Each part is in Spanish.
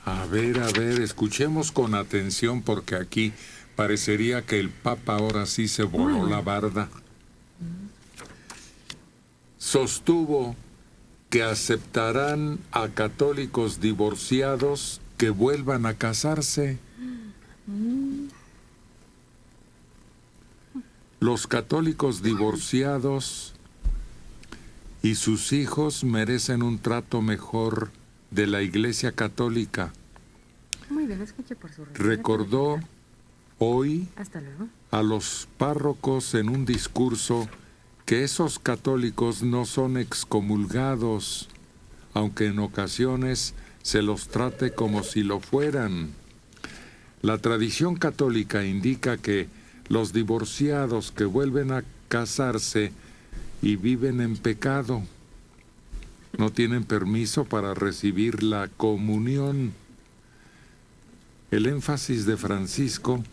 A ver, escuchemos con atención porque aquí parecería que el Papa ahora sí se voló la barda. Sostuvo que aceptarán a católicos divorciados que vuelvan a casarse. Los católicos divorciados y sus hijos merecen un trato mejor de la Iglesia Católica. Muy bien, escuche por su Recordó hoy Hasta luego. a los párrocos en un discurso que esos católicos no son excomulgados, aunque en ocasiones se los trate como si lo fueran. La tradición católica indica que los divorciados que vuelven a casarse y viven en pecado no tienen permiso para recibir la comunión. El énfasis de Francisco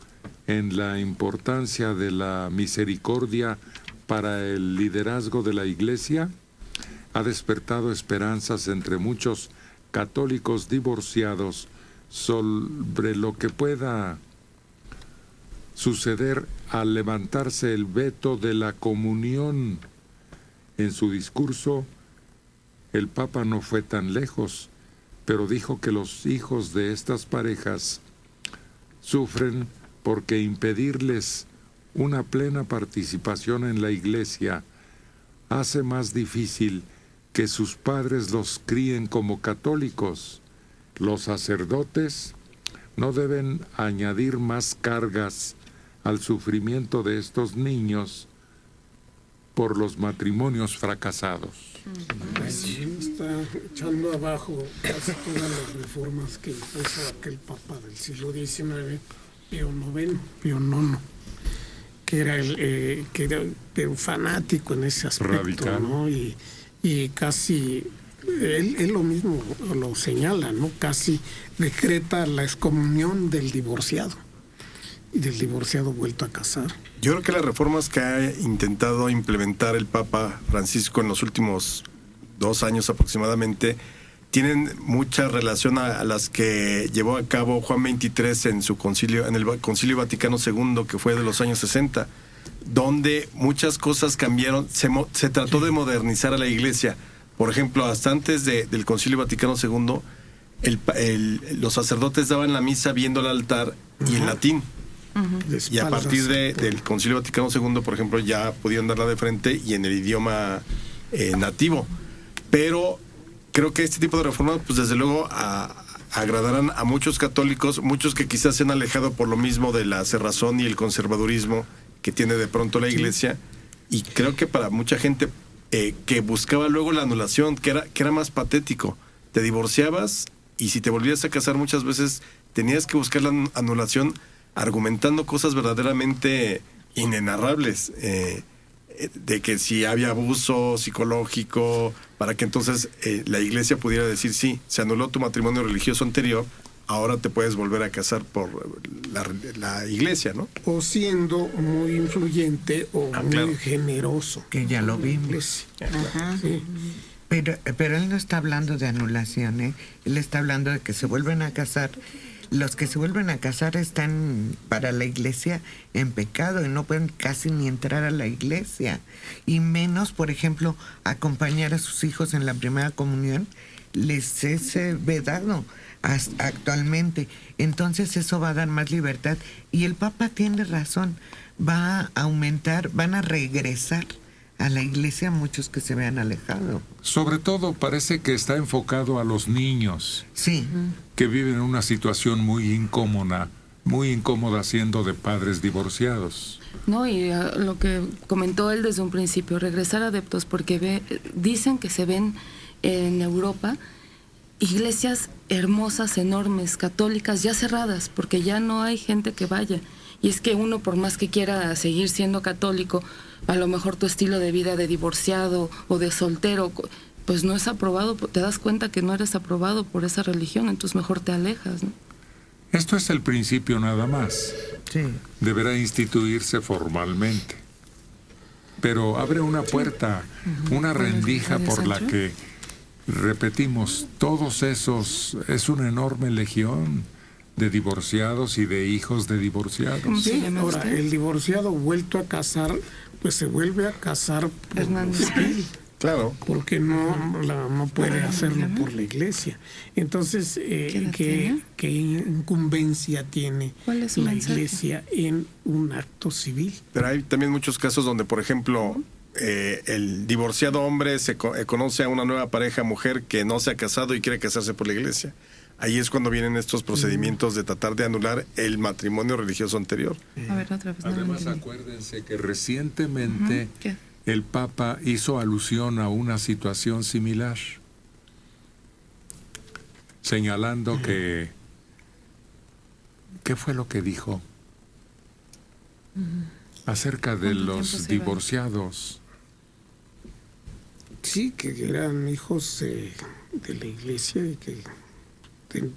en la importancia de la misericordia para el liderazgo de la Iglesia ha despertado esperanzas entre muchos católicos divorciados sobre lo que pueda suceder al levantarse el veto de la comunión. En su discurso, el Papa no fue tan lejos, pero dijo que los hijos de estas parejas sufren porque impedirles una plena participación en la Iglesia hace más difícil que sus padres los críen como católicos. Los sacerdotes no deben añadir más cargas al sufrimiento de estos niños por los matrimonios fracasados. Sí, está echando abajo casi todas las reformas que impuso aquel Papa del siglo XIX, Pío IX, Pío IX, que era pero fanático en ese aspecto, radical, ¿no? Y casi él lo mismo lo señala, ¿no? Casi decreta la excomunión del divorciado y del divorciado vuelto a casar. Yo creo que las reformas que ha intentado implementar el Papa Francisco en los últimos 2 años aproximadamente tienen mucha relación a las que llevó a cabo Juan XXIII en su concilio, en el Concilio Vaticano II, que fue de los años 60, donde muchas cosas cambiaron. Se trató de modernizar a la Iglesia. Por ejemplo, hasta antes del Concilio Vaticano II, los sacerdotes daban la misa viendo el altar y en latín. Y a partir del Concilio Vaticano II, por ejemplo, ya podían darla de frente y en el idioma nativo. Pero creo que este tipo de reformas, pues desde luego agradarán a muchos católicos, muchos que quizás se han alejado por lo mismo de la cerrazón y el conservadurismo que tiene de pronto la Iglesia. Y creo que para mucha gente que buscaba luego la anulación, que era más patético. Te divorciabas y si te volvías a casar muchas veces tenías que buscar la anulación argumentando cosas verdaderamente inenarrables, de que si había abuso psicológico, para que entonces la Iglesia pudiera decir, sí, se anuló tu matrimonio religioso anterior, ahora te puedes volver a casar por la Iglesia, ¿no? O siendo muy influyente o muy claro, generoso. Que ya lo vimos. Ajá. Sí. Pero él no está hablando de anulación, ¿eh? Él está hablando de que se vuelven a casar. Los que se vuelven a casar están para la Iglesia en pecado y no pueden casi ni entrar a la Iglesia. Y menos, por ejemplo, acompañar a sus hijos en la primera comunión les es vedado actualmente. Entonces eso va a dar más libertad. Y el Papa tiene razón. Va a aumentar, van a regresar a la Iglesia muchos que se vean alejado. Sobre todo parece que está enfocado a los niños. Sí. Que viven una situación muy incómoda siendo de padres divorciados. No, y lo que comentó él desde un principio, regresar adeptos, porque dicen que se ven en Europa iglesias hermosas, enormes, católicas, ya cerradas, porque ya no hay gente que vaya. Y es que uno, por más que quiera seguir siendo católico, a lo mejor tu estilo de vida de divorciado o de soltero, pues no es aprobado, te das cuenta que no eres aprobado por esa religión, entonces mejor te alejas, ¿no? Esto es el principio nada más. Sí. Deberá instituirse formalmente. Pero abre una puerta, una rendija por la que repetimos, todos esos es una enorme legión de divorciados y de hijos de divorciados. ¿Cómo se Sí, llama ahora, usted? el divorciado vuelto a casar, pues se vuelve a casar por Hernández. civil, Claro. porque no puede hacerlo por la iglesia. Entonces, edad ¿qué tiene? incumbencia tiene ¿Cuál es su la mensaje? iglesia en un acto civil? Pero hay también muchos casos donde, por ejemplo, el divorciado hombre conoce a una nueva pareja mujer que no se ha casado y quiere casarse por la iglesia. Ahí es cuando vienen estos procedimientos de tratar de anular el matrimonio religioso anterior. A ver, otra vez. no lo Además, entendí. acuérdense que recientemente ¿Qué? el Papa hizo alusión a una situación similar, señalando que... ¿Qué fue lo que dijo? Acerca de ¿Cuánto tiempo los se va? divorciados. Sí, que eran hijos de la iglesia y que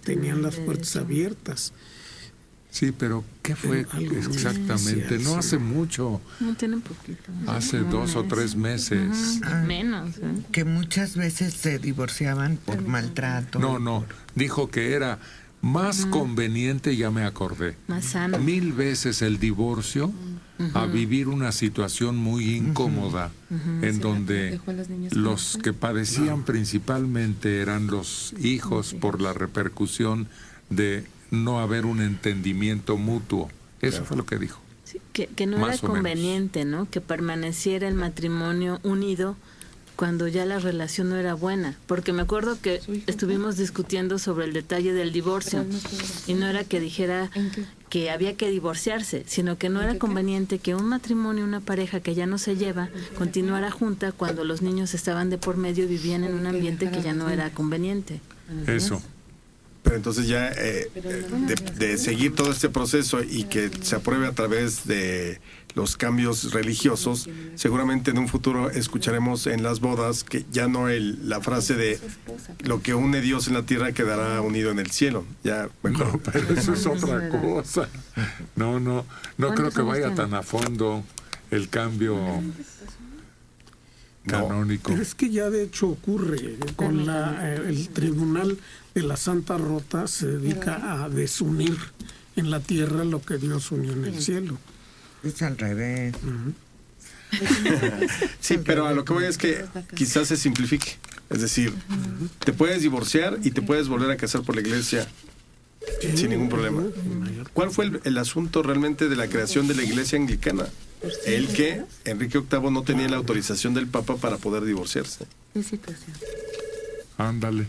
tenían las puertas abiertas. Sí, pero ¿qué fue Algo muy exactamente? especial, No sí. hace mucho, No tienen poquito. hace 2 o 3 meses. Menos. Que muchas veces se divorciaban por maltrato. No, dijo que era más conveniente, ya me acordé, Más sano. 1000 veces el divorcio a vivir una situación muy incómoda en donde Dejó a las niñas los con- que padecían principalmente eran los hijos por la repercusión de no haber un entendimiento mutuo. Eso fue lo que dijo. Sí, que no Más era o menos. conveniente, ¿no? Que permaneciera el matrimonio unido cuando ya la relación no era buena. Porque me acuerdo que estuvimos discutiendo sobre el detalle del divorcio. Y no era que dijera ¿En qué? que había que divorciarse, sino que no era conveniente que un matrimonio, una pareja que ya no se lleva, continuara junta cuando los niños estaban de por medio y vivían en un ambiente que ya no era conveniente. Eso. Pero entonces ya de seguir todo este proceso y que se apruebe a través de los cambios religiosos, seguramente en un futuro escucharemos en las bodas que ya no la frase de lo que une Dios en la tierra quedará unido en el cielo. Ya mejor. No, pero eso es otra cosa. No creo que vaya tan a fondo el cambio canónico. Pero es que ya de hecho ocurre con el tribunal de la Santa Rota, se dedica a desunir en la tierra lo que Dios unió en el cielo. Es al revés. Sí, pero a lo que voy es que quizás se simplifique. Es decir, te puedes divorciar y te puedes volver a casar por la iglesia sin ningún problema. ¿Cuál fue el asunto realmente de la creación de la iglesia anglicana? El que Enrique VIII no tenía la autorización del Papa para poder divorciarse. ¿Qué situación? Ándale.